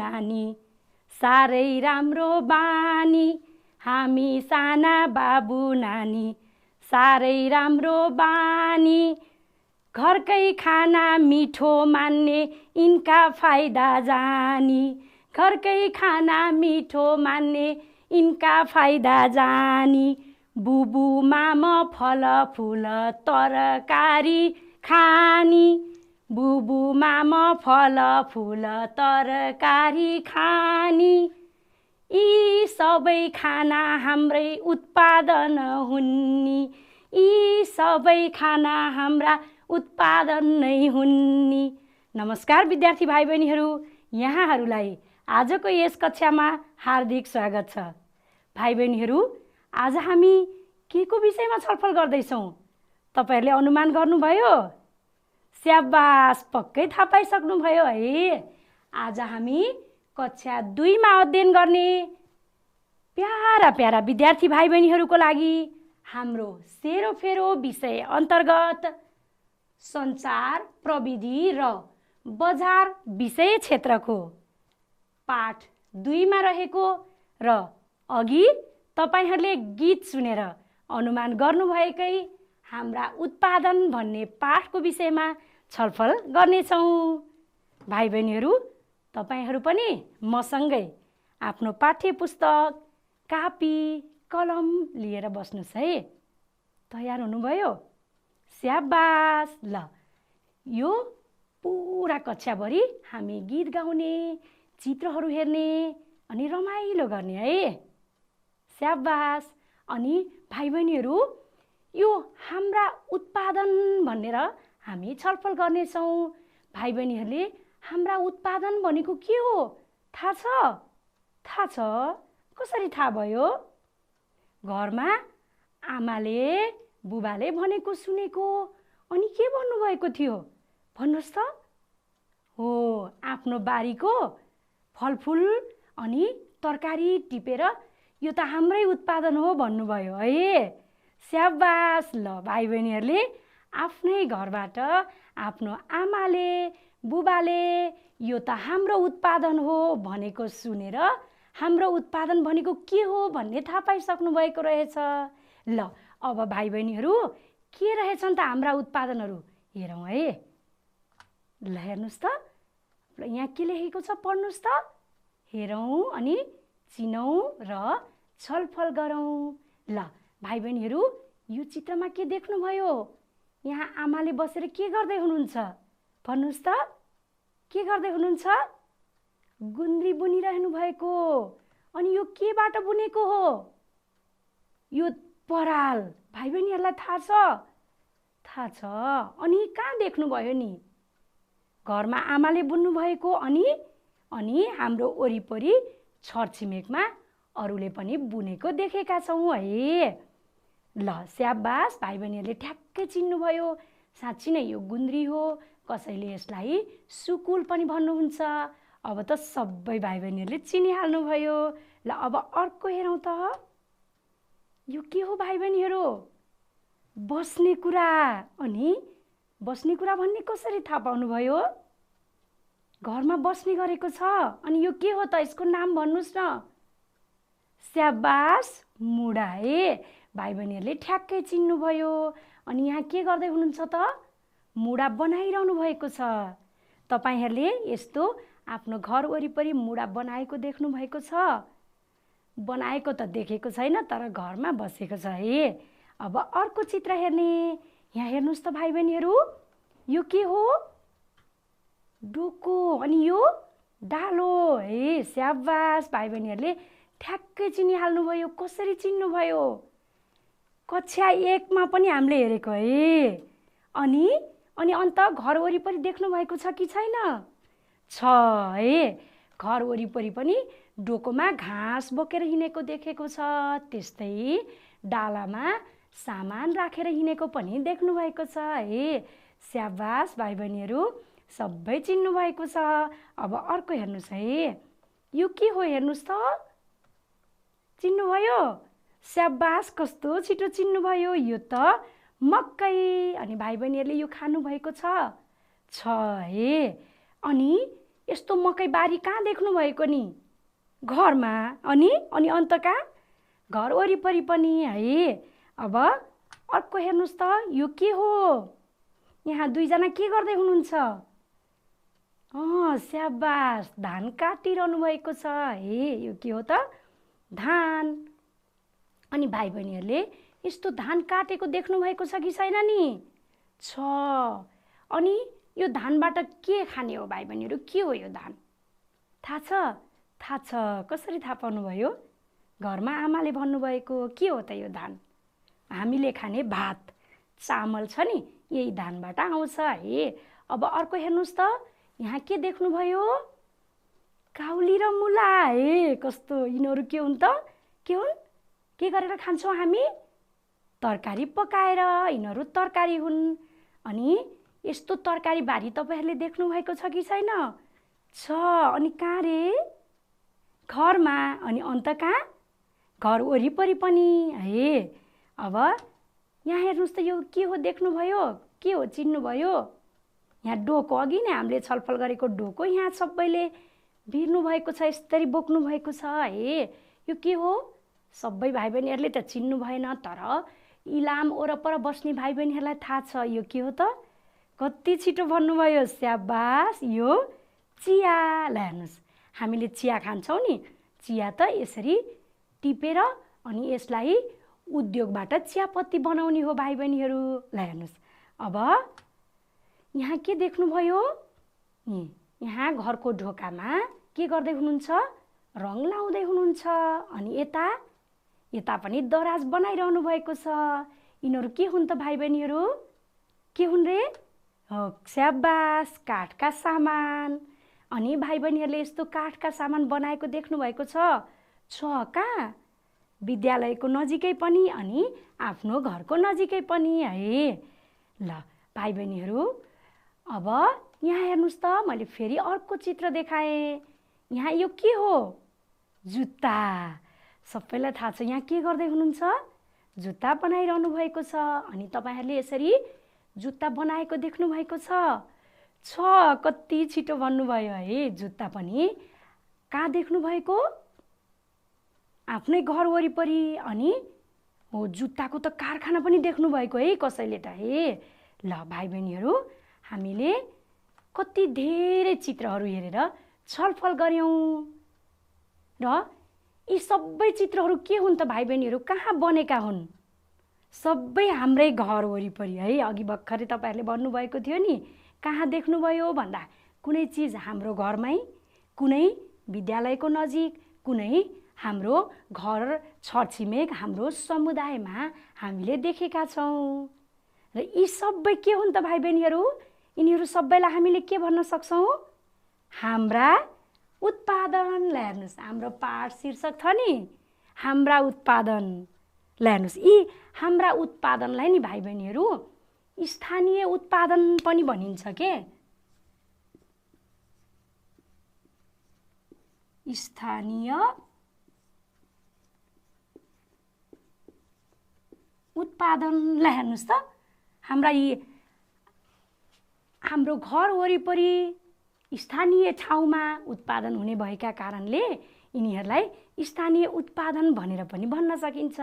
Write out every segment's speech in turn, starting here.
नानी, साह्रै राम्रो बानी हामी साना बाबु नानी, साह्रै राम्रो बानी। घरकै खाना मिठो मान्ने यिनका फाइदा जानी, घरकै खाना मिठो मान्ने यिनका फाइदा जानी। बुबु माम फलफुल तरकारी खानी, बुबु माम फलफुल तरकारी खानी। यी सबै खाना हाम्रै उत्पादन हुन्नी, यी सबै खाना हाम्रा उत्पादन नै हुन्नी। नमस्कार विद्यार्थी भाइ बहिनीहरू, यहाँहरूलाई आजको यस कक्षामा हार्दिक स्वागत छ। भाइ बहिनीहरू, आज हामी के को विषयमा छलफल गर्दैछौँ? तपाईहरुले अनुमान गर्नुभयो? स्याबास, पक्कै थाहा पाइसक्नुभयो है। आज हामी कक्षा 2 मा अध्ययन गर्ने प्यारा प्यारा विद्यार्थी भाइ बहिनीहरूको लागि हाम्रो सेरोफेरो विषय अन्तर्गत सञ्चार प्रविधि र बजार विषय क्षेत्रको पाठ 2 मा रहेको र अघि तपाईहरुले गीत सुनेर अनुमान गर्नुभएकै हाम्रा उत्पादन भन्ने पाठको विषयमा छलफल गर्नेछौँ। भाइ बहिनीहरू, तपाईहरु पनि मसँगै आफ्नो पाठ्य पुस्तक, कापी, कलम लिएर बस्नुस् है। तयार हुनुभयो? स्याबास। ल, यो पुरा कक्षाभरि हामी गीत गाउने, चित्रहरू हेर्ने अनि रमाइलो गर्ने है। स्याबास। अनि भाइ बहिनीहरू, यो हाम्रा उत्पादन भनेर हामी छलफल गर्नेछौँ। भाइ बहिनीहरूले हाम्रा उत्पादन भनेको के हो थाहा छ? थाहा छ? कसरी थाहा भयो? घरमा आमाले बुबाले भनेको सुनेको, अनि के भन्नुभएको थियो भन्नुहोस् त? हो, आफ्नो बारीको फलफुल अनि तरकारी टिपेर यो त हाम्रै उत्पादन हो भन्नुभयो है। स्याबास। ल, भाइ बहिनीहरूले आफ्नै घरबाट आफ्नो आमाले बुबाले यो त हाम्रो उत्पादन हो भनेको सुनेर हाम्रो उत्पादन भनेको के हो भन्ने थाहा पाइसक्नु भएको रहेछ। ल, अब भाइ बहिनीहरू के रहेछन् त हाम्रा उत्पादनहरू हेरौँ है। ल, हेर्नुहोस् त, यहाँ के लेखेको छ पढ्नुहोस् त। हेरौँ अनि चिनौँ र छलफल गरौँ। ल, भाइ बहिनीहरू, यो चित्रमा के देख्नुभयो? यहाँ आमाले बसेर के गर्दै हुनुहुन्छ भन्नुहोस् त? के गर्दै हुनुहुन्छ? गुन्द्री बुनिरहनु भएको। अनि यो केबाट बुनेको हो? यो पराल। भाइ बहिनीहरूलाई थाहा छ? थाहा छ। अनि कहाँ देख्नुभयो नि? घरमा आमाले बुन्नु भएको, अनि हाम्रो वरिपरि छरछिमेकमा अरूले पनि बुनेको देखेका छौँ है। ल, स्याबास। भाइ बहिनीहरूले ठ्याक्कै चिन्नुभयो। साँच्ची नै यो गुन्द्री हो, कसैले यसलाई सुकुल पनि भन्नुहुन्छ। अब त सबै भाइ बहिनीहरूले चिनिहाल्नुभयो। ल, अब अर्को हेरौँ त। यो के हो भाइ बहिनीहरू? बस्ने कुरा। अनि बस्ने कुरा भन्ने कसरी थाहा पाउनुभयो? घरमा बस्ने गरेको छ। अनि यो के हो त? यसको नाम भन्नुहोस् न। स्याबास, मुढा है। भाइ बहिनीहरूले ठ्याक्कै चिन्नुभयो। अनि यहाँ के गर्दै हुनुहुन्छ त? मुढा बनाइरहनु भएको छ। तपाईहरुले यस्तो आफ्नो घर वरिपरि मुढा बनाएको देख्नु भएको छ? बनाएको त देखेको छैन, तर घरमा बसेको छ है। अब अर्को चित्र हेर्ने। यहाँ हेर्नुहोस् त भाइ बहिनीहरू, यो के हो? डोको। अनि यो डालो है। स्याबास। भाइ बहिनीहरूले ठ्याक्कै चिनिहाल्नुभयो। कसरी चिन्नुभयो? कक्षा 1 मा पनि हामीले हेरेको है। अनि अन्त घर वरिपरि देख्नु भएको छ कि छैन? छ है। घर वरिपरि पनि डोकोमा घाँस बोकेर हिँडेको देखेको छ। त्यस्तै डालामा सामान राखेर हिँडेको पनि देख्नु भएको छ है। स्याबास। भाइ बहिनीहरू सबै चिन्नु भएको छ। अब अर्को हेर्नुहोस् है। यो के हो हेर्नुहोस् त? चिन्नुभयो? स्याबास, कस्तो छिटो चिन्नुभयो। यो त मकै। अनि भाइ बहिनीहरूले यो खानु भएको छ? छ है। अनि यस्तो मकै बारी कहाँ देख्नु भएको नि? घरमा। अनि अन्त कहाँ? घर वरिपरि पनि है। अब अर्को हेर्नुहोस् त, यो के हो? यहाँ दुईजना के गर्दै हुनुहुन्छ? स्याबास, धान काटिरहनु भएको छ है। यो के हो त? धान। अनि भाइ बहिनीहरूले यस्तो धान काटेको देख्नु भएको छ कि छैन नि? छ। अनि यो धानबाट के खाने हो भाइ बहिनीहरू? के हो यो धान? थाहा छ? थाहा छ। कसरी थाहा पाउनुभयो? घरमा आमाले भन्नुभएको। के हो त यो धान? हामीले खाने भात चामल छ नि, यही धानबाट आउँछ है। अब अर्को हेर्नुहोस् त, यहाँ के देख्नुभयो? काउली र मुला है। कस्तो, यिनीहरू के हुन् त? के हुन्? के गरेर खान्छौँ हामी? तरकारी पकाएर। यिनीहरू तरकारी हुन्। अनि यस्तो तरकारी बारी तपाईँहरूले देख्नु भएको छ कि छैन? छ। अनि कहाँ रे? घरमा। अनि अन्त कहाँ? घर वरिपरि पनि है। अब यहाँ हेर्नुहोस् त, यो के हो देख्नुभयो? के हो चिन्नुभयो? यहाँ डोको, अघि नै हामीले छलफल गरेको डोको यहाँ सबैले भिर्नु भएको छ, यसरी बोक्नु भएको छ है। यो के हो? सबै भाइ बहिनीहरूले त चिन्नु भएन, तर इलाम वरपर बस्ने भाइ बहिनीहरूलाई थाहा छ। यो के हो त? कति छिटो भन्नुभयो, स्याबास। यो चिया। ल हेर्नुहोस्, हामीले चिया खान्छौँ नि, चिया त यसरी टिपेर अनि यसलाई उद्योगबाट चियापत्ती बनाउने हो भाइ बहिनीहरू। ल हेर्नुहोस्, अब यहाँ के देख्नुभयो? यहाँ घरको ढोकामा के गर्दै हुनुहुन्छ? रङ लाउँदै हुनुहुन्छ। अनि यता पनि दराज बनाइरहनु भएको छ। यिनीहरू के हुन् त भाइ बहिनीहरू? के हुन् रे? स्याबास, काठका सामान। अनि भाइ बहिनीहरूले यस्तो काठका सामान बनाएको देख्नु भएको छ? कहाँ? विद्यालयको नजिकै पनि अनि आफ्नो घरको नजिकै पनि है। ल भाइ बहिनीहरू, अब यहाँ हेर्नुहोस् त, मैले फेरि अर्को चित्र देखाएँ। यहाँ यो के हो? जुत्ता। सबैलाई थाहा छ यहाँ के गर्दै हुनुहुन्छ? जुत्ता बनाइरहनु भएको छ। अनि तपाईँहरूले यसरी जुत्ता बनाएको देख्नु भएको छ? कति छिटो भन्नुभयो है। जुत्ता पनि कहाँ देख्नु भएको? आफ्नै घर वरिपरि। अनि हो, जुत्ताको त कारखाना पनि देख्नु भएको है कसैले त है। ल भाइ बहिनीहरू, हामीले कति धेरै चित्रहरू हेरेर छलफल गऱ्यौँ र यी सबै चित्रहरू के हुन् त भाइ बहिनीहरू? कहाँ बनेका हुन्? सबै हाम्रै घर वरिपरि है। अघि भर्खरै तपाईँहरूले भन्नुभएको थियो नि, कहाँ देख्नुभयो भन्दा कुनै चिज हाम्रो घरमै, कुनै विद्यालयको नजिक, कुनै हाम्रो घर छरछिमेक, हाम्रो समुदायमा हामीले देखेका छौँ। र यी सबै के हुन् त भाइ बहिनीहरू? यिनीहरू सबैलाई हामीले के भन्न सक्छौँ? हाम्रा उत्पादन। ल हेर्नुहोस्, हाम्रो पाठ शीर्षक छ नि, हाम्रा उत्पादन। ल हेर्नुहोस्, यी हाम्रा उत्पादनलाई नि भाइ बहिनीहरू स्थानीय उत्पादन पनि भनिन्छ के। स्थानीय उत्पादन। ल हेर्नुहोस् त, हाम्रो घर वरिपरि स्थानीय ठाउँमा उत्पादन हुने भएका कारणले यिनीहरूलाई स्थानीय उत्पादन भनेर पनि भन्न सकिन्छ।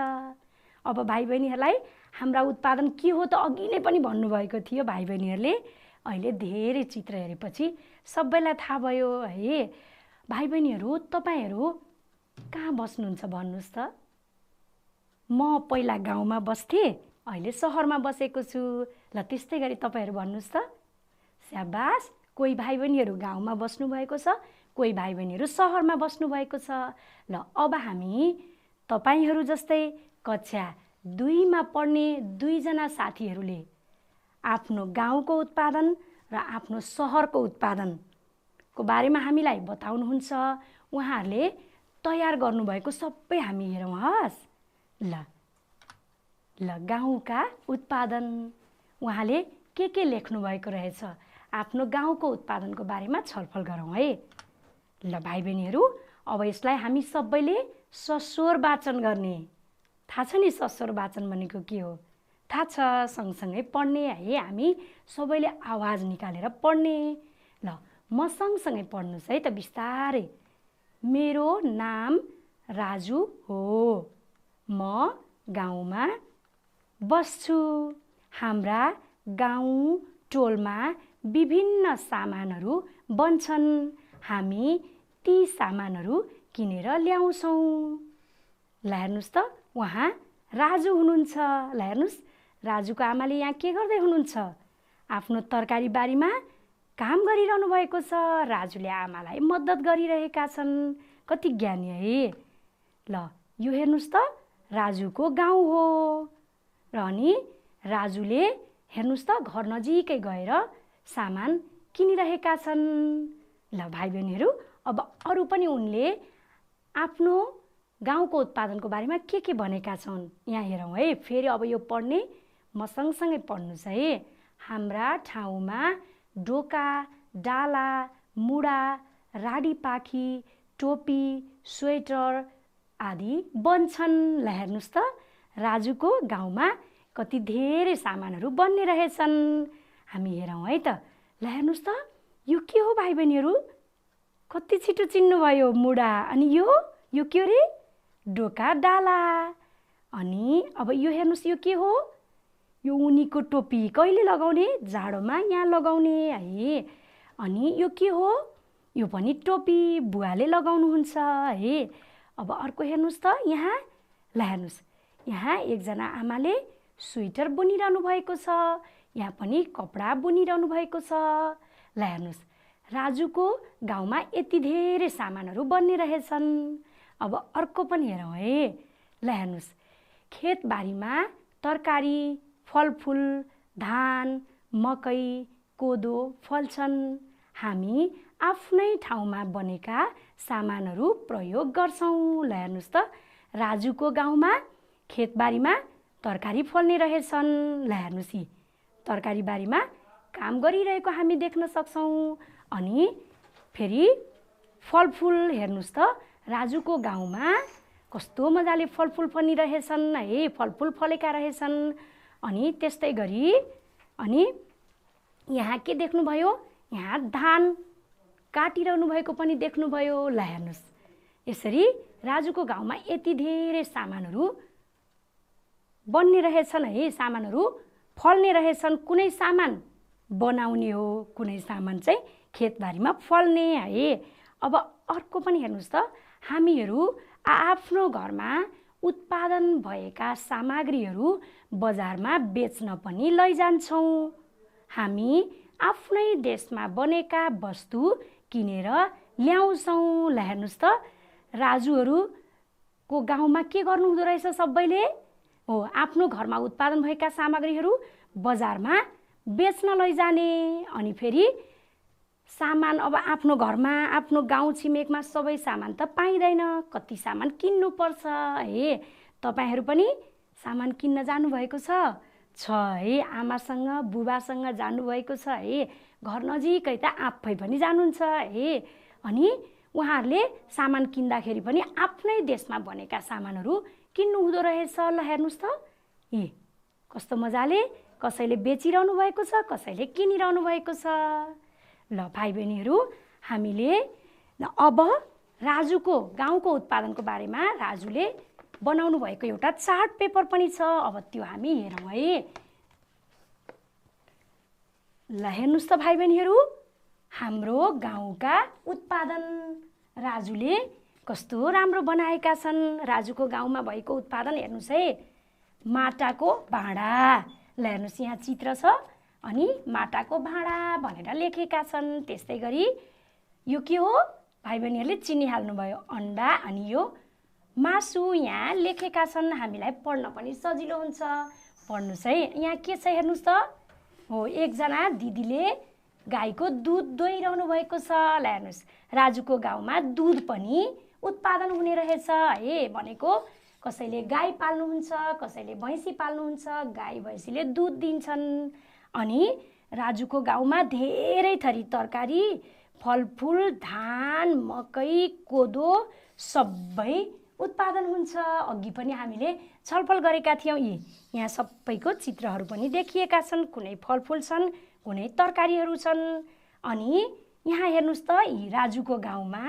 अब भाइ बहिनीहरूलाई हाम्रा उत्पादन के हो त अघि नै पनि भन्नुभएको थियो भाइ बहिनीहरूले। अहिले धेरै चित्र हेरेपछि सबैलाई थाहा भयो है। भाइ बहिनीहरू, तपाईँहरू कहाँ बस्नुहुन्छ भन्नुहोस् त? म पहिला गाउँमा बस्थेँ, अहिले सहरमा बसेको छु। ल त्यस्तै गरी तपाईँहरू भन्नुहोस् त। स्याबास, कोही भाइ बहिनीहरू गाउँमा बस्नुभएको छ, कोही भाइ बहिनीहरू सहरमा बस्नुभएको छ। ल अब हामी तपाईँहरू जस्तै कक्षा 2मा पढ्ने दुईजना साथीहरूले आफ्नो गाउँको उत्पादन र आफ्नो सहरको उत्पादनको बारेमा हामीलाई बताउनुहुन्छ। उहाँहरूले तयार गर्नुभएको सबै हामी हेरौँ हस्। ल गाउँका उत्पादन, उहाँले के लेख्नु भएको रहेछ? आफ्नो गाउँको उत्पादनको बारेमा छलफल गरौँ है। ल भाइ बहिनीहरू, अब यसलाई हामी सबैले सस्वर वाचन गर्ने। थाहा छ नि सस्वर वाचन भनेको के हो? थाहा छ, सँगसँगै पढ्ने है। हामी सबैले आवाज निकालेर पढ्ने। ल म सँगसँगै पढ्नुहोस् है त बिस्तारै। मेरो नाम राजु हो। म गाउँमा बस्छु। हाम्रा गाउँ टोलमा विभिन्न सामानहरू बन्छन्। हामी ती सामानहरू किनेर ल्याउँछौँ। ल हेर्नुहोस् त, उहाँ राजु हुनुहुन्छ। ल हेर्नुहोस्, राजुको आमाले यहाँ के गर्दै हुनुहुन्छ? आफ्नो तरकारी बारीमा काम गरिरहनु भएको छ। राजुले आमालाई मद्दत गरिरहेका छन्। कति ज्ञानी है। ल यो हेर्नुहोस् त, राजुको गाउँ हो। र अनि राजुले हेर्नुहोस् त घर नजिकै गएर सामान किनिरहेका छन्। ल भाइ बहिनीहरू, अब अरू पनि उनले आफ्नो गाउँको उत्पादनको बारेमा के भनेका छन् यहाँ हेरौँ है। फेरि अब यो पढ्ने म सँगसँगै पढ्नुहोस् है। हाम्रा ठाउँमा डोका, डाला, मुढा, राडीपाखी, टोपी, स्वेटर आदि बन्छन्। ल हेर्नुहोस् त, राजुको गाउँमा कति धेरै सामानहरू बन्ने रहेछन्। हामी हेरौँ है त। ल हेर्नुहोस् त, यो के हो भाइ बहिनीहरू? कति छिटो चिन्नुभयो? मुढा। अनि यो के हो रे? डोका, डाला। अनि अब यो हेर्नुहोस्, यो के हो? यो उनीको टोपी कहिले लगाउने? जाडोमा यहाँ लगाउने है। अनि यो के हो? यो पनि टोपी बुवाले लगाउनुहुन्छ है। अब अर्को हेर्नुहोस् त यहाँ। ल हेर्नुहोस्, यहाँ एकजना आमाले स्वेटर बुनिरहनु भएको छ। यहाँ पनि कपडा बुनिरहनु भएको छ। ल हेर्नुहोस्, राजुको गाउँमा यति धेरै सामानहरू बन्ने रहेछन्। अब अर्को पनि हेरौँ है। ल हेर्नुहोस्, खेतबारीमा तरकारी, फलफुल, धान, मकै, कोदो फल्छन्। हामी आफ्नै ठाउँमा बनेका सामानहरू प्रयोग गर्छौँ। ल हेर्नुहोस् त, राजुको गाउँमा खेतबारीमा तरकारी फल्ने रहेछन्। ल हेर्नुहोस्, यी तरकारी बारीमा काम गरिरहेको हामी देख्न सक्छौँ। अनि फेरि फलफुल हेर्नुहोस् त, राजुको गाउँमा कस्तो मजाले फलफुल पनि रहेछन् है। फलफुल फलेका रहेछन्। अनि त्यस्तै गरी अनि यहाँ के देख्नुभयो? यहाँ धान काटिरहनु भएको पनि देख्नुभयो। ल हेर्नुहोस्, यसरी राजुको गाउँमा यति धेरै सामानहरू बन्ने रहेछन् है। सामानहरू फल्ने रहेछन्। कुनै सामान बनाउने हो, कुनै सामान चाहिँ खेतबारीमा फल्ने है। अब अर्को पनि हेर्नुहोस् त, हामीहरू आफ्नो घरमा उत्पादन भएका सामग्रीहरू बजारमा बेच्न पनि लैजान्छौँ। हामी आफ्नै देशमा बनेका वस्तु किनेर ल्याउँछौँ। ल हेर्नुहोस् त, राजुहरूको गाउँमा के गर्नुहुँदो रहेछ? सबैले हो आफ्नो घरमा उत्पादन भएका सामग्रीहरू बजारमा बेच्न लैजाने। अनि फेरि सामान अब आफ्नो घरमा, आफ्नो गाउँ छिमेकमा सबै सामान त पाइँदैन। कति सामान किन्नुपर्छ है। तपाईँहरू पनि सामान किन्न जानुभएको छ है? आमासँग, बुबासँग जानुभएको छ है? घर नजिकै त आफै पनि जानुहुन्छ है। अनि उहाँहरूले सामान किन्दाखेरि पनि आफ्नै देशमा बनेका सामानहरू किन्नु हुँदो रहेछ। ल हेर्नुहोस् त, यी कस्तो मजाले कसैले बेचिरहनु भएको छ, कसैले किनिरहनु भएको छ। ल भाइ बहिनीहरू, हामीले अब राजुको गाउँको उत्पादनको बारेमा राजुले बनाउनु भएको एउटा चार्ट पेपर पनि छ। अब त्यो हामी हेरौँ है। ल हेर्नुहोस् त भाइ बहिनीहरू, हाम्रो गाउँका उत्पादन राजुले कस्तो राम्रो बनाएका छन्। राजुको गाउँमा भएको उत्पादन हेर्नुहोस् है। माटाको भाँडा। ल हेर्नुहोस्, यहाँ चित्र छ। अनि माटाको भाँडा भनेर लेखेका छन्। त्यस्तै गरी यो के हो? भाइ बहिनीहरूले चिनिहाल्नुभयो, अन्डा। अनि यो मासु यहाँ लेखेका छन्। हामीलाई पढ्न पनि सजिलो हुन्छ। पढ्नुहोस् है। यहाँ के छ हेर्नुहोस् त। हो एकजना दिदीले गाईको दुध दोहिरहनु भएको छ। ल हेर्नुहोस्, राजुको गाउँमा दुध पनि उत्पादन हुने रहेछ है। भनेको कसैले गाई पाल्नुहुन्छ, कसैले भैँसी पाल्नुहुन्छ। गाई भैँसीले दुध दिन्छन्। अनि राजुको गाउँमा धेरै थरी तरकारी, फलफुल, धान, मकै, कोदो सबै उत्पादन हुन्छ। अघि पनि हामीले छलफल गरेका थियौँ। यहाँ सबैको चित्रहरू पनि देखिएका छन्। कुनै फलफुल छन्, कुनै तरकारीहरू छन्। अनि यहाँ हेर्नुस् त यी राजुको गाउँमा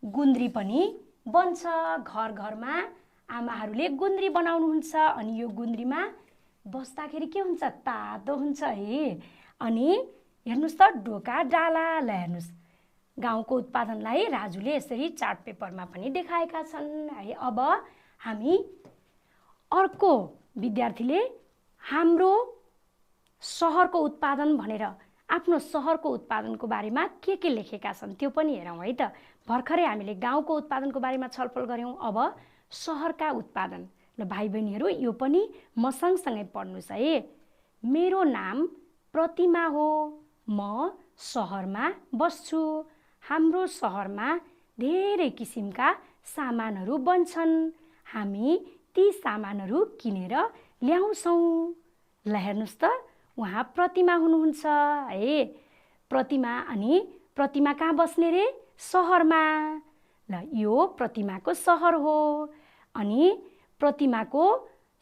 गुन्द्री पनि बन्छ। घर घरमा आमाहरूले गुन्द्री बनाउनुहुन्छ अनि यो गुन्द्रीमा बस्दाखेरि के हुन्छ, तातो हुन्छ है। अनि हेर्नुस् त ढोका डाला, ल हेर्नुस् गाउँको उत्पादनलाई राजुले यसरी चार्ट पेपरमा पनि देखाएका छन् है। अब हामी अर्को विद्यार्थीले हाम्रो सहरको उत्पादन भनेर आफ्नो सहरको उत्पादनको बारेमा के लेखेका छन् त्यो पनि हेरौँ है त। भर्खरै हामीले गाउँको उत्पादनको बारेमा छलफल गऱ्यौँ, अब सहरका उत्पादन। ल भाइ बहिनीहरू यो पनि म सँगसँगै पढ्नुस् है। मेरो नाम प्रतिमा हो, म सहरमा बस्छु। हाम्रो सहरमा धेरै किसिमका सामानहरू बन्छन्। हामी ती सामानहरू किनेर ल्याउँछौँ। ल हेर्नुस् त उहाँ प्रतिमा हुनुहुन्छ है। प्रतिमा अनि प्रतिमा कहाँ बस्ने रे? सहरमा। ल यो प्रतिमाको सहर हो अनि प्रतिमाको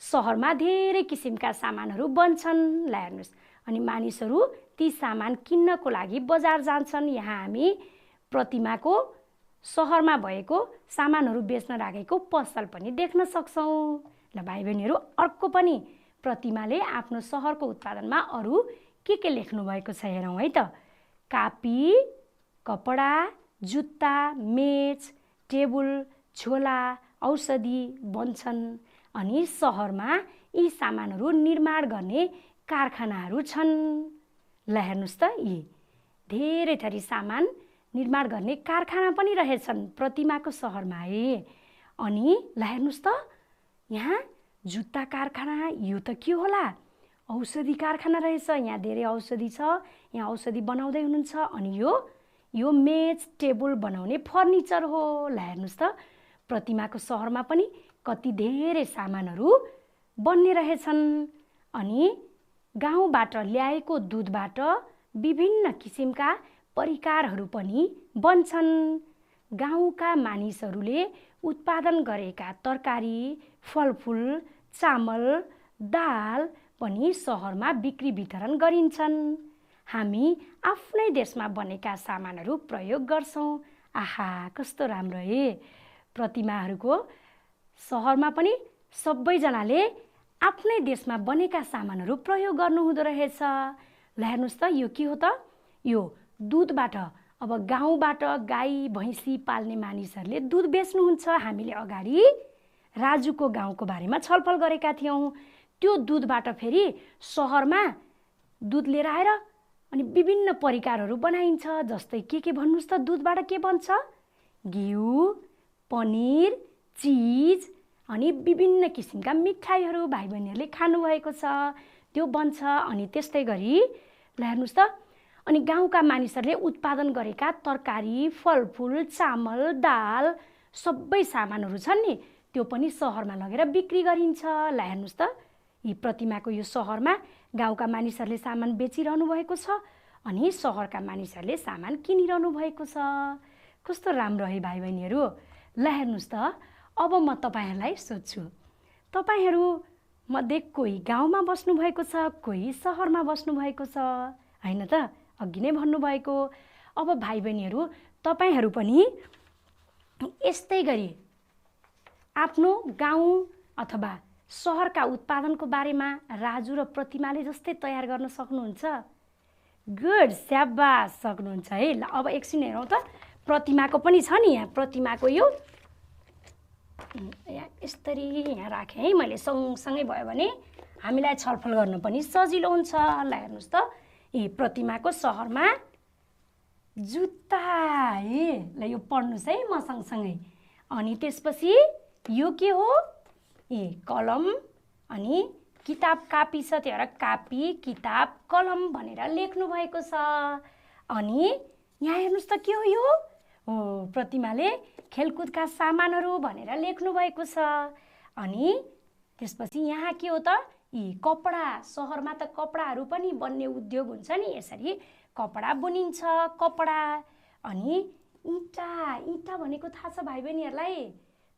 सहरमा धेरै किसिमका सामानहरू बन्छन्। ल हेर्नुस् अनि मानिसहरू ती सामान किन्नको लागि बजार जान्छन्। यहाँ हामी प्रतिमाको सहरमा भएको सामानहरू बेच्न राखेको पसल पनि देख्न सक्छौँ। ल भाइ बहिनीहरू अर्को पनि प्रतिमाले आफ्नो सहरको उत्पादनमा अरू के लेख्नु भएको छ हेरौँ है त। कापी, कपडा, जुत्ता, मेच, टेबुल, झोला, औषधि बन्छन्। अनि सहरमा यी सामानहरू निर्माण गर्ने कारखानाहरू छन्। ल हेर्नुस् त यी धेरै थरी सामान निर्माण गर्ने कारखाना पनि रहेछन् प्रतिमाको सहरमा है। अनि ल हेर्नुस् त यहाँ जुत्ता कारखाना, यो त के होला? औषधि कारखाना रहेछ। यहाँ धेरै औषधि छ, यहाँ औषधि बनाउँदै हुनुहुन्छ। अनि यो मेज टेबुल बनाउने फर्निचर हो। ल हेर्नुस् त प्रतिमाको सहरमा पनि कति धेरै सामानहरू बन्ने रहेछन्। अनि गाउँबाट ल्याएको दुधबाट विभिन्न किसिमका परिकारहरू पनि बन्छन्। गाउँका मानिसहरूले उत्पादन गरेका तरकारी, फलफुल, चामल, दाल पनि सहरमा बिक्री वितरण गरिन्छन्। हामी आफ्नै देशमा बनेका सामानहरू प्रयोग गर्छौँ। आहा कस्तो राम्रो है। प्रतिमाहरूको सहरमा पनि सबैजनाले आफ्नै देशमा बनेका सामानहरू प्रयोग गर्नुहुँदो रहेछ। ल हेर्नुस् त यो के हो त? यो दुधबाट। अब गाउँबाट गाई भैँसी पाल्ने मानिसहरूले दुध बेच्नुहुन्छ। हामीले अगाडि राजुको गाउँको बारेमा छलफल गरेका थियौँ। त्यो दुधबाट फेरि सहरमा दुध लिएर आएर अनि विभिन्न परिकारहरू बनाइन्छ। जस्तै के भन्नुहोस् त दुधबाट के बन्छ? घिउ, पनिर, चिज अनि विभिन्न किसिमका मिठाईहरू भाइ बहिनीहरूले खानुभएको छ, त्यो बन्छ। अनि त्यस्तै गरी ल हेर्नुस् त अनि गाउँका मानिसहरूले उत्पादन गरेका तरकारी, फलफुल, चामल, दाल सबै सामानहरू छन् नि, त्यो पनि सहरमा लगेर बिक्री गरिन्छ। ल हेर्नुस् त यी प्रतिमाको यो सहरमा गाउँका मानिसहरूले सामान बेचिरहनु भएको छ अनि सहरका मानिसहरूले सामान किनिरहनु भएको छ। कस्तो राम्रो है भाइ बहिनीहरू। ल हेर्नुस् त अब म तपाईहरुलाई सोध्छु, तपाईहरु मध्ये कोही गाउँमा बस्नु भएको छ, कोही सहरमा बस्नु भएको छ, हैन त? अघि नै भन्नु भएको। अब भाइ बहिनीहरू तपाईहरु पनि यस्तै गरी आफ्नो गाउँ अथवा सहरका उत्पादनको बारेमा राजु र प्रतिमाले जस्तै तयार गर्न सक्नुहुन्छ? गुड, स्याबास, सक्नुहुन्छ है। ल अब एकछिन हेरौँ त प्रतिमाको पनि छ नि। यहाँ प्रतिमाको यो यसरी यहाँ राखेँ है मैले, सँगसँगै भयो भने हामीलाई छलफल गर्न पनि सजिलो हुन्छ। ल हेर्नुस् त प्रतिमाको सहरमा जुत्ता है। ल यो पढ्नुस् है म सँगसँगै। अनि त्यसपछि यो के हो? कलम अनि किताब कापी छ, त्यहाँ कापी किताब कलम भनेर लेख्नु भएको छ। अनि यहाँ हेर्नुस् त के हो यो? प्रतिमाले खेलकुदका सामानहरू भनेर लेख्नु भएको छ। अनि त्यसपछि यहाँ के हो त? कपडा। सहरमा त कपडाहरू पनि बन्ने उद्योग हुन्छ नि, यसरी कपडा बुनिन्छ। कपडा अनि इँटा। इँटा भनेको थाहा छ भाइ बहिनीहरूलाई?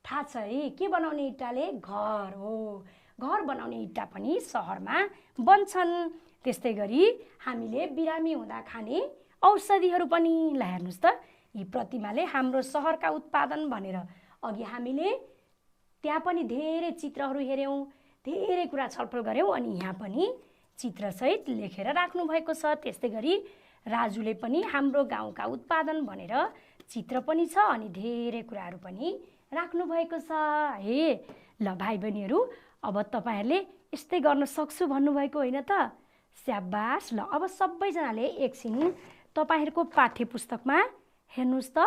थाहा छ है। के बनाउने इँटाले? घर हो। घर बनाउने इँटा पनि सहरमा बन्छन्। त्यस्तै गरी हामीले बिरामी हुँदा खाने औषधिहरू पनि। ल हेर्नुहोस् त, यी प्रतिमाले हाम्रो सहरका उत्पादन भनेर अघि हामीले त्यहाँ पनि धेरै चित्रहरू हेऱ्यौँ, धेरै कुरा छलफल गऱ्यौँ, अनि यहाँ पनि चित्रसहित लेखेर राख्नुभएको छ। त्यस्तै गरी राजुले पनि हाम्रो गाउँका उत्पादन भनेर चित्र पनि छ अनि धेरै कुराहरू पनि राख्नुभएको छ है। ल भाइ बहिनीहरू, अब तपाईँहरूले यस्तै गर्न सक्छु भन्नुभएको होइन त? स्याबास। ल अब सबैजनाले एकछिन तपाईँहरूको पाठ्यपुस्तकमा हेर्नुहोस् त।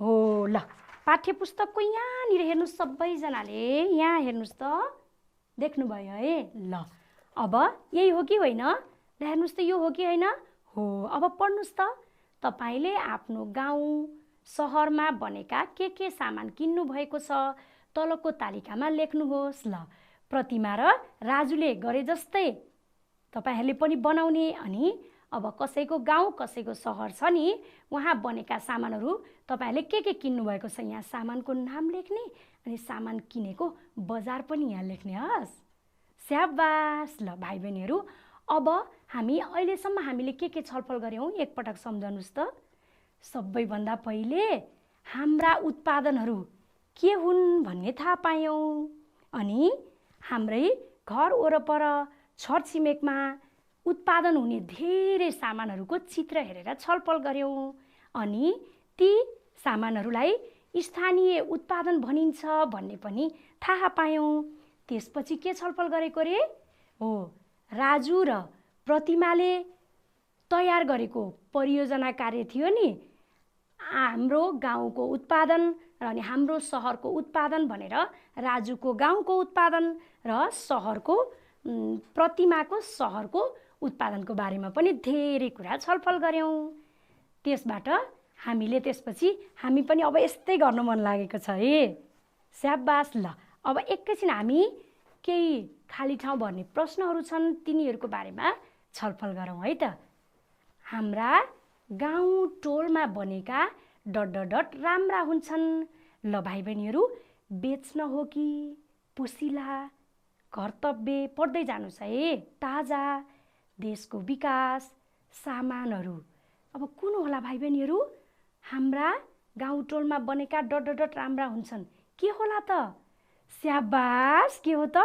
हो, ल पाठ्यपुस्तकको यहाँनिर हेर्नुहोस् सबैजनाले, यहाँ हेर्नुहोस् त, देख्नुभयो है? ल अब यही हो कि होइन? ल हेर्नुहोस् त, यो हो कि होइन? हो। अब पढ्नुहोस् त, तपाईँले आफ्नो गाउँ सहरमा बनेका के सामान किन्नु भएको छ तलको तालिकामा लेख्नुहोस्। ल प्रतिमा र राजुले गरे जस्तै तपाईँहरूले पनि बनाउने, अनि अब कसैको गाउँ कसैको सहर छ नि, उहाँ बनेका सामानहरू तपाईँहरूले के किन्नुभएको छ यहाँ सामानको नाम लेख्ने, अनि सामान किनेको बजार पनि यहाँ लेख्ने। हस्, स्याबास। ल भाइ बहिनीहरू, अब हामी अहिलेसम्म हामीले के छलफल गऱ्यौँ एकपटक सम्झनुहोस् त। सबैभन्दा पहिले हाम्रा उत्पादनहरू के हुन् भन्ने थाहा पायौँ, अनि हाम्रै घर वरपर छरछिमेकमा उत्पादन हुने धेरै सामानहरूको चित्र हेरेर छलफल गऱ्यौँ, अनि ती सामानहरूलाई स्थानीय उत्पादन भनिन्छ भन्ने पनि थाहा पायौँ। त्यसपछि के छलफल गरेको रे? हो, राजु र प्रतिमाले तयार गरेको परियोजना कार्य थियो नि, हाम्रो गाउँको उत्पादन र अनि हाम्रो सहरको उत्पादन भनेर राजुको गाउँको उत्पादन र सहरको प्रतिमाको सहरको उत्पादनको बारेमा पनि धेरै कुरा छलफल गऱ्यौँ। त्यसबाट हामीले त्यसपछि हामी पनि अब यस्तै गर्न मन लागेको छ है। स्याबास। ल अब एकैछिन हामी केही खाली ठाउँ भर्ने प्रश्नहरू छन्, तिनीहरूको बारेमा छलफल गरौँ है त। हाम्रा गाउँ टोलमा बनेका ... राम्रा हुन्छन्। ल भाइ बहिनीहरू, बेच्न हो कि पोसिला, कर्तव्य, पढ्दै जानुहोस् है। ताजा, देशको विकास, सामानहरू, अब कुन होला भाइ बहिनीहरू? हाम्रा गाउँ टोलमा बनेका ... राम्रा हुन्छन्, के होला त? स्याबास, के हो त?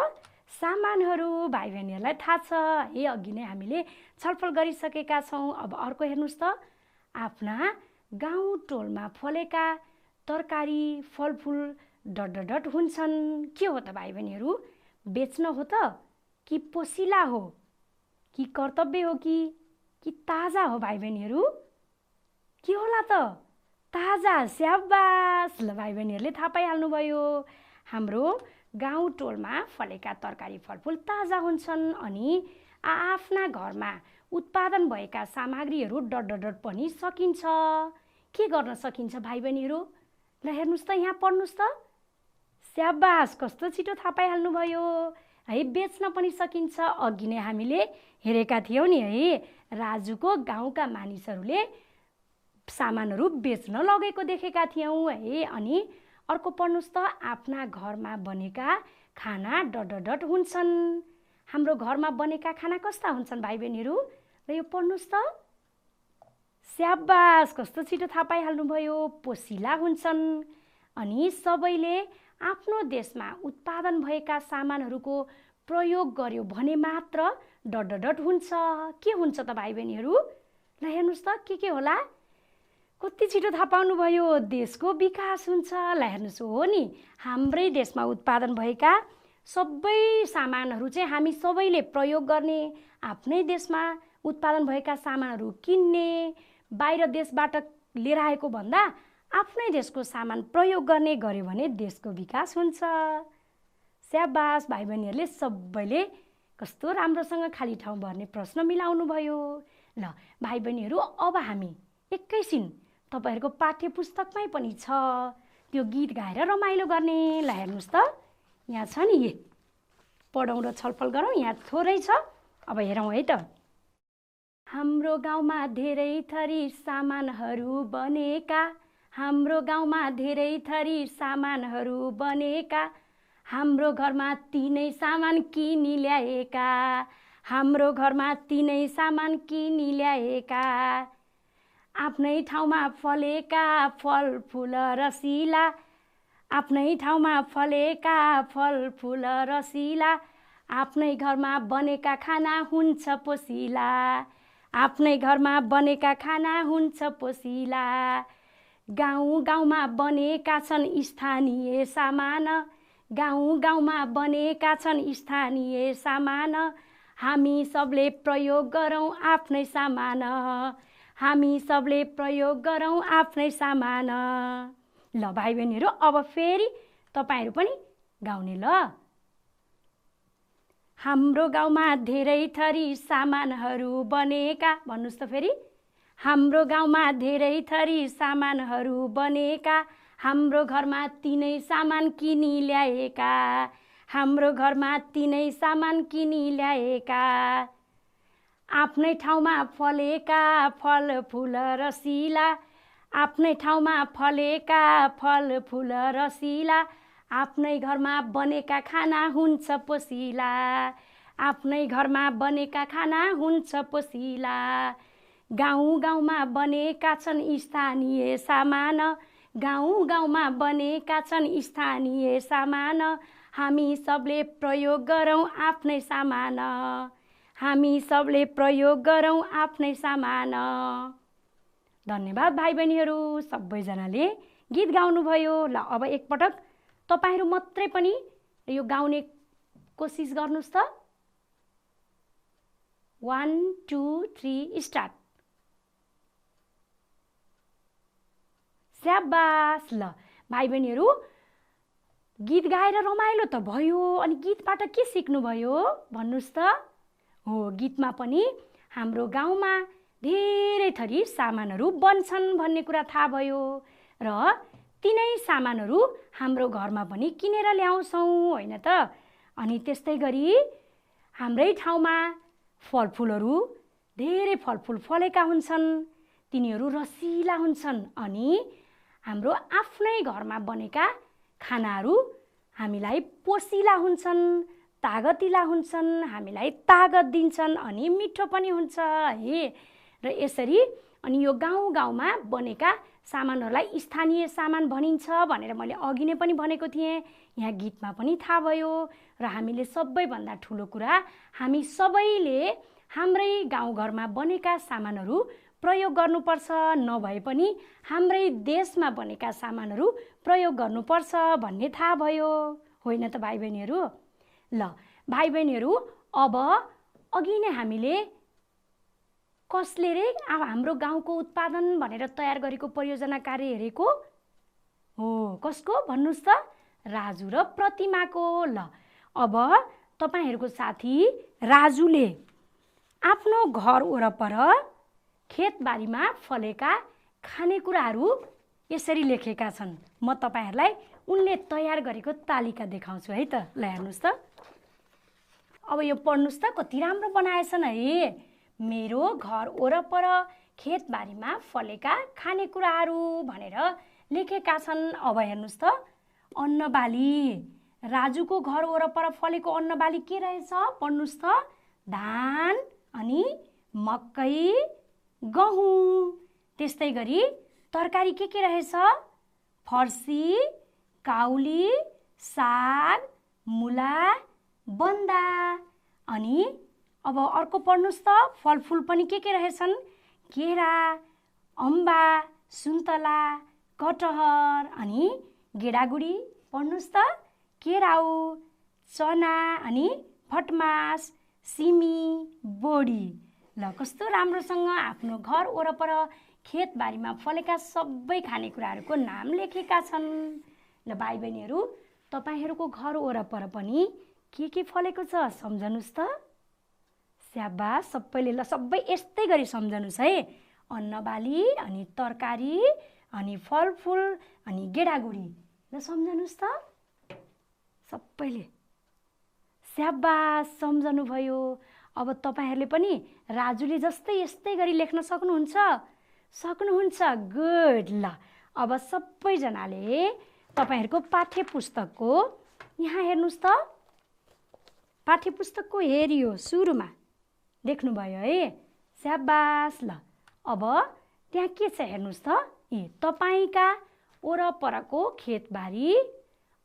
सामानहरू। भाइ बहिनीहरूलाई थाहा छ है, अघि नै हामीले छलफल गरिसकेका छौँ। अब अर्को हेर्नुहोस् त, आफ्ना गाउँ टोलमा फलेका तरकारी फलफुल ... हुन्छन्, के हो त भाइ बहिनीहरू? बेच्न हो त कि पोसिला हो कि कर्तव्य हो कि ताजा हो भाइ बहिनीहरू? के होला त? ताजा। स्याबास। ल भाइ बहिनीहरूले थाहा पाइहाल्नुभयो। हाम्रो गाउँ टोलमा फलेका तरकारी फलफुल ताजा हुन्छन्, अनि आफ्ना घरमा उत्पादन भएका सामग्रीहरू ... पनि सकिन्छ। के गर्न सकिन्छ भाइ बहिनीहरू? ल हेर्नुहोस् त, यहाँ पढ्नुहोस् त। स्याबास, कस्तो छिटो थाहा पाइहाल्नुभयो है। बेच्न पनि सकिन्छ, अघि नै हामीले हेरेका थियौँ नि है, राजुको गाउँका मानिसहरूले सामानहरू बेच्न लगेको देखेका थियौँ है। अनि अर्को पढ्नुहोस् त, आफ्ना घरमा बनेका खाना ... हुन्छन्। हाम्रो घरमा बनेका खाना कस्ता हुन्छन् भाइ बहिनीहरू? र यो पढ्नुहोस् त। स्याबास, कस्तो छिटो थाहा पाइहाल्नुभयो, पोसिला हुन्छन्। अनि सबैले आफ्नो देशमा उत्पादन भएका सामानहरूको प्रयोग गर्यो भने मात्र ... हुन्छ। के हुन्छ त भाइ बहिनीहरू? ल हेर्नुहोस् त, के होला? कति छिटो थाहा पाउनुभयो, देशको विकास हुन्छ। ल हेर्नुहोस्, हो नि, हाम्रै देशमा उत्पादन भएका सबै सामानहरू चाहिँ हामी सबैले प्रयोग गर्ने, आफ्नै देशमा उत्पादन भएका सामानहरू किन्ने, बाहिर देशबाट लिएर आएको भन्दा आफ्नै देशको सामान प्रयोग गर्ने गर्यो भने देशको विकास हुन्छ। स्याबास, भाइ बहिनीहरूले सबैले कस्तो राम्रोसँग खाली ठाउँ भर्ने प्रश्न मिलाउनु भयो। ल भाइ बहिनीहरू, अब हामी एकैछिन तपाईँहरूको पाठ्यपुस्तकमै पनि छ त्यो गीत गाएर रमाइलो गर्ने। ल हेर्नुहोस् त, यहाँ छ नि, पढौँ र छलफल गरौँ। यहाँ थोरै छ, अब हेरौँ है त। हाम्रो गाउँमा धेरै थरी सामानहरू बनेका, हाम्रो गाउँमा धेरै थरी सामानहरू बनेका, हाम्रो घरमा तिनै सामान किनी ल्याएका, हाम्रो घरमा तिनै सामान किनी ल्याएका, आफ्नै ठाउँमा फलेका फलफुल रसिला, आफ्नै ठाउँमा फलेका फलफुल रसिला, आफ्नै घरमा बनेका खाना हुन्छ पोसिला, आफ्नै घरमा बनेका खाना हुन्छ पोसिला। गाउँ गाउँमा बनेका छन् स्थानीय सामान, गाउँ गाउँमा बनेका छन् स्थानीय सामान, हामी सबले प्रयोग गरौँ आफ्नै सामान, हामी सबले प्रयोग गरौँ आफ्नै सामान। ल भाइ बहिनीहरू, अब फेरि तपाईहरू पनि गाउने ल। हाम्रो गाउँमा धेरै थरी सामानहरू बनेका, भन्नुस् त फेरि। हाम्रो गाउँमा धेरै थरी सामानहरू बनेका, हाम्रो घरमा तिनै सामान किनी ल्याएका, हाम्रो घरमा तिनै सामान किनी ल्याएका, आफ्नै ठाउँमा फलेका फलफुल रसिला, आफ्नै ठाउँमा फलेका फलफुल रसिला, आफ्नै घरमा बनेका खाना हुन्छ पोसिला, आफ्नै घरमा बनेका खाना हुन्छ पोसिला। गाउँ गाउँमा बनेका छन् स्थानीय सामान, गाउँ गाउँमा बनेका छन् स्थानीय सामान, हामी सबले प्रयोग गरौँ आफ्नै सामान, हामी सबले प्रयोग गरौँ आफ्नै सामान। धन्यवाद भाइ बहिनीहरू, सबैजनाले गीत गाउनुभयो। ल अब एकपटक तपाईहरू मात्रै पनि यो गाउने कोसिस गर्नुस् त। 1 2 3 स्टार्ट। स्याबास। ल भाइ बहिनीहरू, गीत गाएर रमाइलो त भयो, अनि गीतबाट के सिक्नुभयो भन्नुस् त। हो, गीतमा पनि हाम्रो गाउँमा धेरै थरी सामानहरू बन्छन् भन्ने कुरा थाहा भयो, र तिनै सामानहरू हाम्रो घरमा पनि किनेर ल्याउँछौँ, होइन त। अनि त्यस्तै गरी हाम्रै ठाउँमा फलफुलहरू, धेरै फलफुल फलेका हुन्छन्, तिनीहरू रसिला हुन्छन्, अनि हाम्रो आफ्नै घरमा बनेका खानाहरू हामीलाई पोसिला हुन्छन्, तागतिला हुन्छन्, हामीलाई तागत दिन्छन्, अनि मिठो पनि हुन्छ है। र यसरी अनि यो गाउँ गाउँमा बनेका सामानहरूलाई स्थानीय सामान भनिन्छ भनेर मैले अघि नै पनि भनेको थिएँ, यहाँ गीतमा पनि थाहा भयो। र हामीले सबैभन्दा ठुलो कुरा, हामी सबैले हाम्रै गाउँघरमा बनेका सामानहरू प्रयोग गर्नुपर्छ, नभए पनि हाम्रै देशमा बनेका सामानहरू प्रयोग गर्नुपर्छ भन्ने थाहा भयो, होइन त भाइ बहिनीहरू। ल भाइ बहिनीहरू, अब अघि नै हामीले कसले रे हाम्रो गाउँको उत्पादन भनेर तयार गरेको परियोजना कार्य हेरेको हो, कसको भन्नुस् त। राजु र प्रतिमाको। ल अब तपाईहरूको साथी राजुले आफ्नो घर वरपर खेतबारीमा फलेका खानेकुराहरू यसरी लेखेका छन्। म तपाईहरूलाई उनले तयार गरेको तालिका देखाउँछु है त। ल हेर्नुस् त, अब यो पढ्नुस् त, कति राम्रो बनाएछन् है। मेरो घर वरपर खेतबारीमा फलेका खानेकुराहरू भनेर लेखेका छन्। अब हेर्नुस् त, अन्नबाली, राजुको घर वरपर फलेको अन्नबाली के रहेछ पढ्नुस् त। धान, अनि मकै, गहुँ। त्यस्तै गरी तरकारी के रहेछ, फर्सी, काउली, साग, मुला, बन्दा। अनि अब अर्को पढ्नुस् त, फलफुल पनि के रहेछन्, केरा, अम्बा, सुन्तला, कटहर, अनि गेडागुडी। पढ्नुस् त, केराउ, चना, अनि भटमास, सिमी, बोडी। ल कस्तो राम्रोसँग आफ्नो घर वरपर खेतबारीमा फलेका सबै खानेकुराहरूको नाम लेखेका छन्। ल भाइ बहिनीहरू, तपाईहरूको घर वरपर पनि के फलेको छ सम्झनुस् त। स्याबास सबैले। ल सबै यस्तै गरी सम्झनुस् है। अन्नबाली, अनि तरकारी, अनि फलफुल, अनि गेडागुडी। ल सम्झनुस् त सबैले। स्याबास सम्झनु भयो। अब तपाईहरूले पनि राजुले जस्तै यस्तै गरी लेख्न सक्नुहुन्छ। गुड। ल अब सबैजनाले तपाईहरूको पाठ्य पुस्तकको यहाँ हेर्नुस् त। पाठ्य पुस्तकको हेरियो सुरुमा देख्नुभयो है, स्याबास। ल अब त्यहाँ के छ हेर्नुहोस् त, तपाईँका वरपरको खेतबारी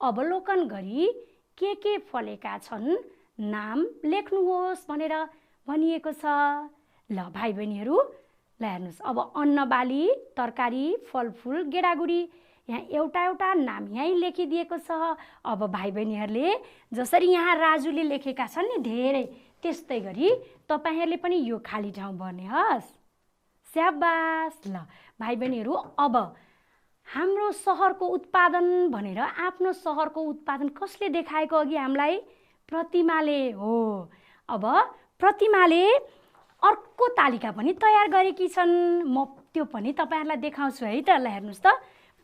अवलोकन गरी के फलेका छन् नाम लेख्नुहोस् भनेर भनिएको छ। ल भाइ बहिनीहरू, ल हेर्नुहोस्, अब अन्नबाली, तरकारी, फलफुल, गेडागुडी, यहाँ एउटा एउटा नाम यहीँ लेखिदिएको छ। अब भाइ बहिनीहरूले जसरी यहाँ राजुले लेखेका छन् नि धेरै, त्यस्तै गरी तपाईँहरूले पनि यो खाली ठाउँ भर्नुहोस्। स्याबास। ल भाइ बहिनीहरू, अब हाम्रो सहरको उत्पादन भनेर आफ्नो सहरको उत्पादन कसले देखाएको अघि हामीलाई? प्रतिमाले हो। अब प्रतिमाले अर्को तालिका पनि तयार गरेकी छन्, म त्यो पनि तपाईँहरूलाई देखाउँछु है त। ल हेर्नुहोस् त,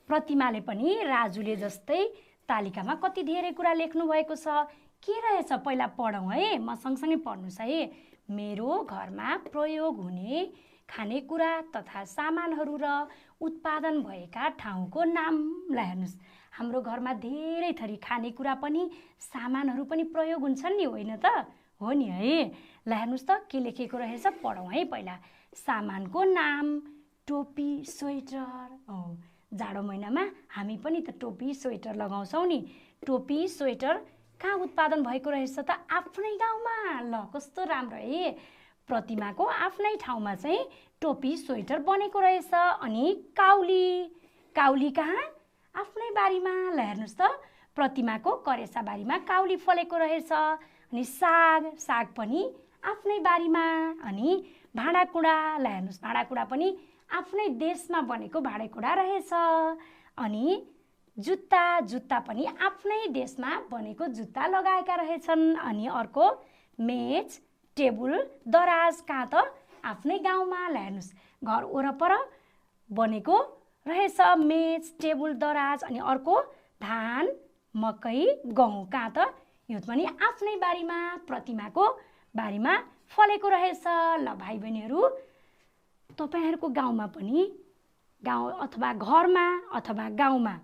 प्रतिमाले पनि राजुले जस्तै तालिकामा कति धेरै कुरा लेख्नु भएको छ। के रहेछ पहिला पढौँ है, म सँगसँगै पढ्नुहोस् है। मेरो घरमा प्रयोग हुने खानेकुरा तथा सामानहरू र उत्पादन भएका ठाउँको नाम। ल हेर्नुहोस्, हाम्रो घरमा धेरै थरी खानेकुरा पनि सामानहरू पनि प्रयोग हुन्छन् नि, होइन त? हो नि है। ल हेर्नुहोस् त के लेखेको रहेछ, पढौँ है पहिला। सामानको नाम टोपी, स्वेटर। जाडो महिनामा हामी पनि त टोपी स्वेटर लगाउँछौँ नि। टोपी स्वेटर कहाँ उत्पादन भएको रहेछ त? आफ्नै गाउँमा। ल कस्तो राम्रो है, प्रतिमाको आफ्नै ठाउँमा चाहिँ टोपी स्वेटर बनेको रहेछ। अनि काउली, काउली कहाँ? आफ्नै बारीमा। ल हेर्नुहोस् त, प्रतिमाको करेसा बारीमा काउली फलेको रहेछ। अनि साग, साग पनि आफ्नै बारीमा। अनि भाँडाकुँडा, ल हेर्नुहोस्, भाँडाकुँडा पनि आफ्नै देशमा बनेको भाँडाकुँडा रहेछ। अनि जुत्ता, जुत्ता पनि आफ्नै देशमा बनेको जुत्ता लगाएका रहेछन्। अनि अर्को मेच, टेबुल, दराज कहाँ त? आफ्नै गाउँमा। ल हेर्नुहोस्, घर वरपर बनेको रहेछ मेच, टेबुल, दराज। अनि अर्को धान, मकै, गहुँ कहाँ त? यो पनि आफ्नै बारीमा, प्रतिमाको बारीमा फलेको रहेछ। ल भाइ बहिनीहरू, तपाईँहरूको गाउँमा पनि, गाउँ अथवा घरमा अथवा गाउँमा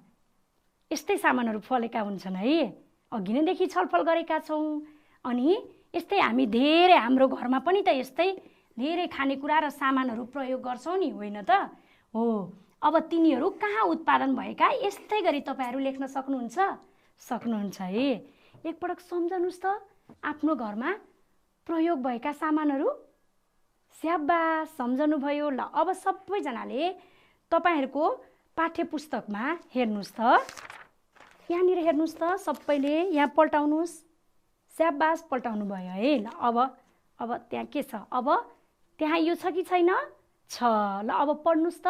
यस्तै सामानहरू फलेका हुन्छन् है, अघि नैदेखि छलफल गरेका छौँ। अनि यस्तै हामी धेरै, हाम्रो घरमा पनि त यस्तै धेरै खानेकुरा र सामानहरू प्रयोग गर्छौँ नि, होइन त? हो। अब तिनीहरू कहाँ उत्पादन भएका, यस्तै गरी तपाईँहरू लेख्न सक्नुहुन्छ? सक्नुहुन्छ है। एकपटक सम्झनुहोस् त आफ्नो घरमा प्रयोग भएका सामानहरू। स्याबास, सम्झनुभयो। ल अब सबैजनाले तपाईँहरूको पाठ्य पुस्तकमा हेर्नुहोस् त, यहाँनिर हेर्नुहोस् त, सबैले यहाँ पल्टाउनुहोस्। स्याबास, पल्टाउनु भयो है। ल अब त्यहाँ के छ? अब त्यहाँ यो छ कि छैन? छ। ल अब पढ्नुहोस् त,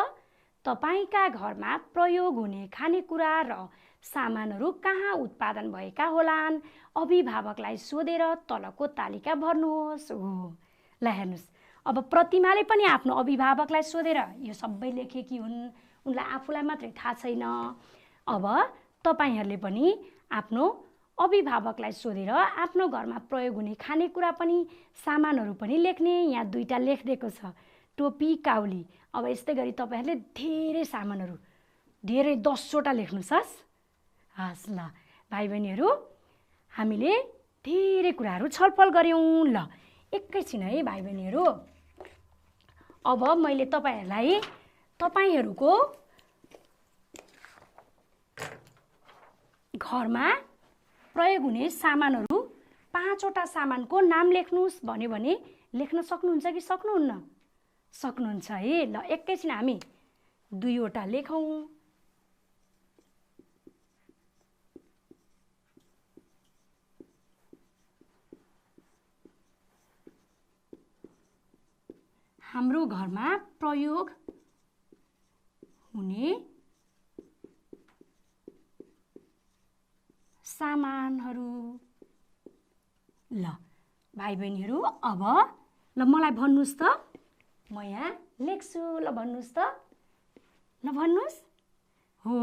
तपाईँका घरमा प्रयोग हुने खानेकुरा र सामानहरू कहाँ उत्पादन भएका होलान्? अभिभावकलाई सोधेर तलको तालिका भर्नुहोस्। हो। ल हेर्नुहोस्, अब प्रतिमाले पनि आफ्नो अभिभावकलाई सोधेर यो सबै लेखेकी हुन्, उनलाई आफूलाई मात्रै थाहा छैन। अब तपाईँहरूले पनि आफ्नो अभिभावकलाई सोधेर आफ्नो घरमा प्रयोग हुने खानेकुरा पनि सामानहरू पनि लेख्ने। यहाँ दुईटा लेखिदिएको छ, टोपी, काउली। अब यस्तै गरी तपाईँहरूले धेरै सामानहरू, धेरै 10वटा लेख्नुहोस्। हस् ल भाइ बहिनीहरू, हामीले धेरै कुराहरू छलफल गऱ्यौँ। ल एकैछिन है भाइ बहिनीहरू, अब मैले तपाईँहरूलाई तपाईँहरूको घरमा प्रयोग हुने सामानहरू 5वटा सामानको नाम लेख्नुहोस् भन्यो भने लेख्न सक्नुहुन्छ कि सक्नुहुन्न? सक्नुहुन्छ है। ल एकैछिन हामी 2वटा लेखौँ। हाम्रो घरमा प्रयोग हुने सामानहरू। ल भाइ बहिनीहरू, अब ल मलाई भन्नुहोस् त, म यहाँ लेख्छु। ल भन्नुहोस् त, ल भन्नुहोस्। हो,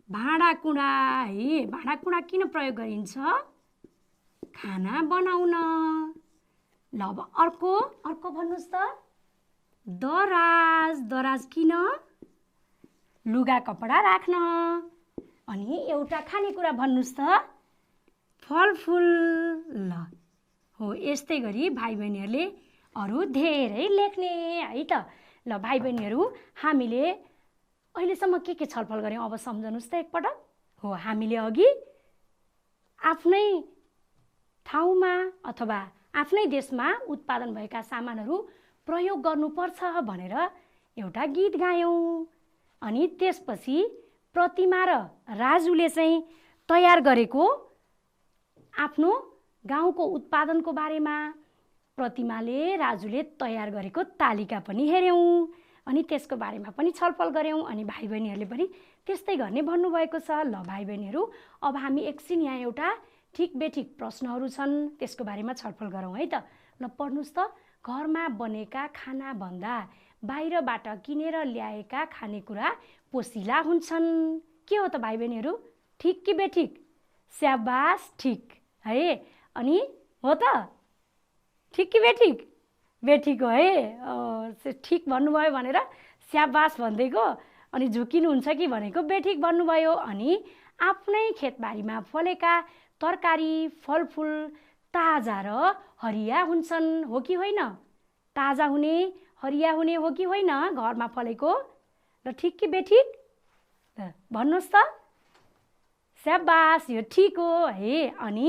भाँडाकुँडा है। भाँडाकुँडा किन प्रयोग गरिन्छ? खाना बनाउन। ल अब अर्को भन्नुहोस् त, दराज। दराज किन? लुगा कपडा राख्न। अनि एउटा खानेकुरा भन्नुहोस् त, फलफुल। ल हो, यस्तै गरी भाइ बहिनीहरूले अरू धेरै लेख्ने है त। ल भाइ बहिनीहरू, हामीले अहिलेसम्म के छलफल गऱ्यौँ अब सम्झनुहोस् त एकपटक। हो, हामीले अघि आफ्नै ठाउँमा अथवा आफ्नै देशमा उत्पादन भएका सामानहरू प्रयोग गर्नुपर्छ भनेर एउटा गीत गायौँ। अनि त्यसपछि प्रतिमा र राजुले चाहिँ तयार गरेको आफ्नो गाउँको उत्पादनको बारेमा प्रतिमाले राजुले तयार गरेको तालिका पनि हेऱ्यौँ अनि त्यसको बारेमा पनि छलफल गऱ्यौँ। अनि भाइ बहिनीहरूले पनि त्यस्तै गर्ने भन्नुभएको छ। ल भाइ बहिनीहरू, अब हामी एकछिन यहाँ एउटा ठिक बेठिक प्रश्नहरू छन् त्यसको बारेमा छलफल गरौँ है त। ल पढ्नुहोस् त। घरमा बनेका खानाभन्दा बाहिरबाट किनेर ल्याएका खानेकुरा पोसिला हुन्छन्। के हो त भाइ बहिनीहरू, ठिक कि बेठिक? स्याबास, ठिक है। अनि हो त, ठिक कि बेठिक? बेठिक हो है। ठिक भन्नुभयो भनेर स्याबास भनिदिएको, अनि झुकिनुहुन्छ कि भनेको बेठिक भन्नुभयो। अनि आफ्नै खेतबारीमा फलेका तरकारी फलफुल ताजा र हरिया हुन्छन्, हो कि होइन? ताजा हुने हरिया हुने हो कि होइन घरमा फलेको? र ठिक कि बेठिक भन्नुहोस् त। स्याबास, यो ठिक हो है। अनि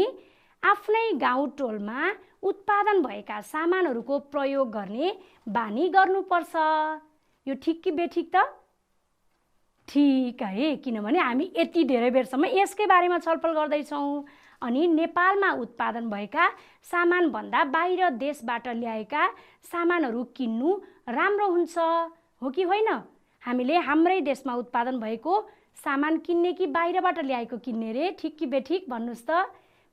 आफ्नै गाउँ टोलमा उत्पादन भएका सामानहरूको प्रयोग गर्ने बानी गर्नुपर्छ। यो ठिक कि बेठिक त? ठिक है, किनभने हामी यति धेरै बेरसम्म यसकै बारेमा छलफल गर्दैछौँ। अनि नेपालमा उत्पादन भएका सामानभन्दा बाहिर देशबाट ल्याएका सामानहरू किन्नु राम्रो हुन्छ, हो कि होइन? हामीले हाम्रै देशमा उत्पादन भएको सामान किन्ने कि बाहिरबाट ल्याएको किन्ने रे? ठिक कि बेठिक भन्नुहोस् त।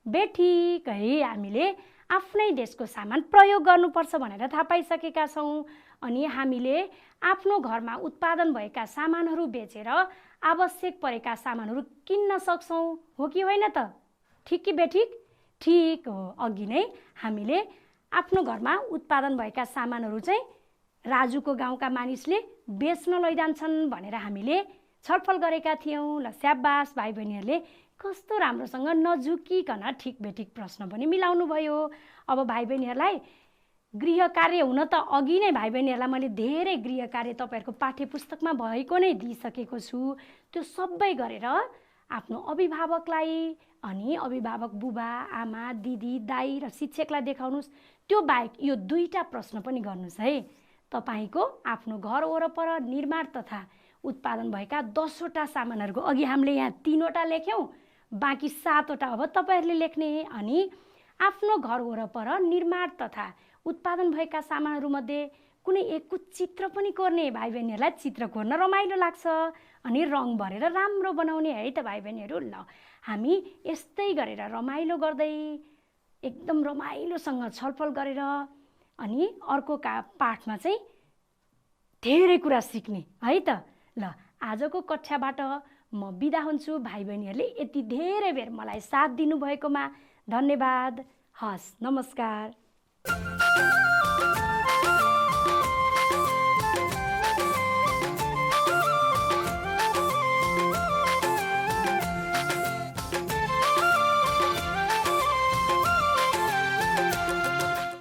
बेठिक है, हामीले आफ्नै देशको सामान प्रयोग गर्नुपर्छ भनेर थाहा पाइसकेका छौँ। अनि हामीले आफ्नो घरमा उत्पादन भएका सामानहरू बेचेर आवश्यक परेका सामानहरू किन्न सक्छौँ, हो कि होइन त? ठिक कि बेठिक? ठिक हो। अघि नै हामीले आफ्नो घरमा उत्पादन भएका सामानहरू चाहिँ राजुको गाउँका मानिसले बेच्न लैजान्छन् भनेर हामीले छलफल गरेका थियौँ। ल स्याबास, भाइ बहिनीहरूले कस्तो राम्रोसँग नझुकिकन ठिक बेठिक प्रश्न पनि मिलाउनु भयो। अब भाइ बहिनीहरूलाई गृह कार्य हुन त अघि नै भाइ बहिनीहरूलाई मैले धेरै गृह कार्य तपाईँहरूको पाठ्य पुस्तकमा भएको नै दिइसकेको छु। त्यो सबै गरेर आफ्नो अभिभावकलाई अनि अभिभावक बुबा आमा दिदी दाई र शिक्षकलाई देखाउनुहोस्। त्यो बाहेक यो दुईटा प्रश्न पनि गर्नुहोस् है। तपाईँको आफ्नो घर वरपर निर्माण तथा उत्पादन भएका 10वटा सामानहरूको अघि हामीले यहाँ 3वटा लेख्यौँ, बाँकी 7वटा अब तपाईँहरूले लेख्ने। अनि आफ्नो घर वरपर निर्माण तथा उत्पादन भएका सामानहरूमध्ये कुनै एकको चित्र पनि कोर्ने। भाइ बहिनीहरूलाई चित्र कोर्न रमाइलो लाग्छ अनि रङ भरेर राम्रो बनाउने है त भाइ बहिनीहरू। ल हामी यस्तै गरेर रमाइलो गर्दै एकदम रमाइलोसँग छलफल गरेर अनि अर्को पाठमा चाहिँ धेरै कुरा सिक्ने है त। ल आजको कक्षाबाट म बिदा हुन्छु। भाइ बहिनीहरूले यति धेरै बेर मलाई साथ दिनुभएकोमा धन्यवाद। हस्, नमस्कार।